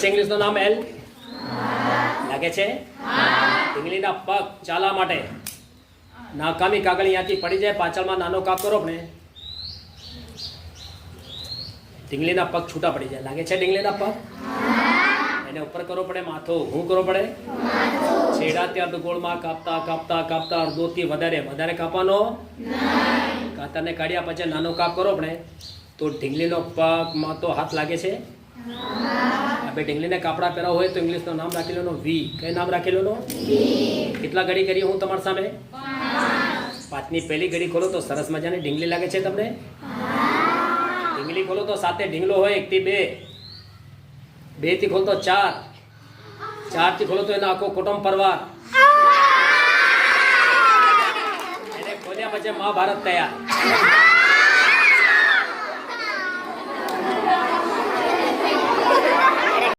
છે ઇંગ્લિશનું નામ એલ? લાગે છે? ઢીંગલીના પગ ચાલવા માટે નાકામી કાગળ અહીંયાથી પડી જાય, પાછળમાં નાનો કાપ કરો ને ઢીંગલીના પગ છૂટા પડી જાય. લાગે છે ઢીંગલીના પગ? એને ઉપર કરવો પડે માથું. શું કરવો પડે? છેડા ત્યાં ગોળમાં કાપતા કાપતા કાપતા અડધોથી વધારે કાપવાનો. કાતરને કાઢ્યા પછી નાનો કાપ કરો પડે તો ઢીંગલીનો પગમાં તો હાથ લાગે છે. આપણે ઢીંગલીને કાપડા પહેરાવ હોય તો ઇંગ્લિશનું નામ રાખી લેવાનું વી. કઈ નામ રાખી લેવાનું? કેટલા ઘડી કરી હું તમારી સામે? 5ની પહેલી ઘડી ખોલો તો સરસ મજાની ઢીંગલી લાગે છે તમને? ઢીંગલી ખોલો તો સાથે ઢીંગલો હોય 1 થી 2, 2 થી ખોલો તો 4, 4 થી ખોલો તો એનો આખો કુટુંબ પરિવાર. એને ખોલ્યા પછી મહાભારત તૈયાર.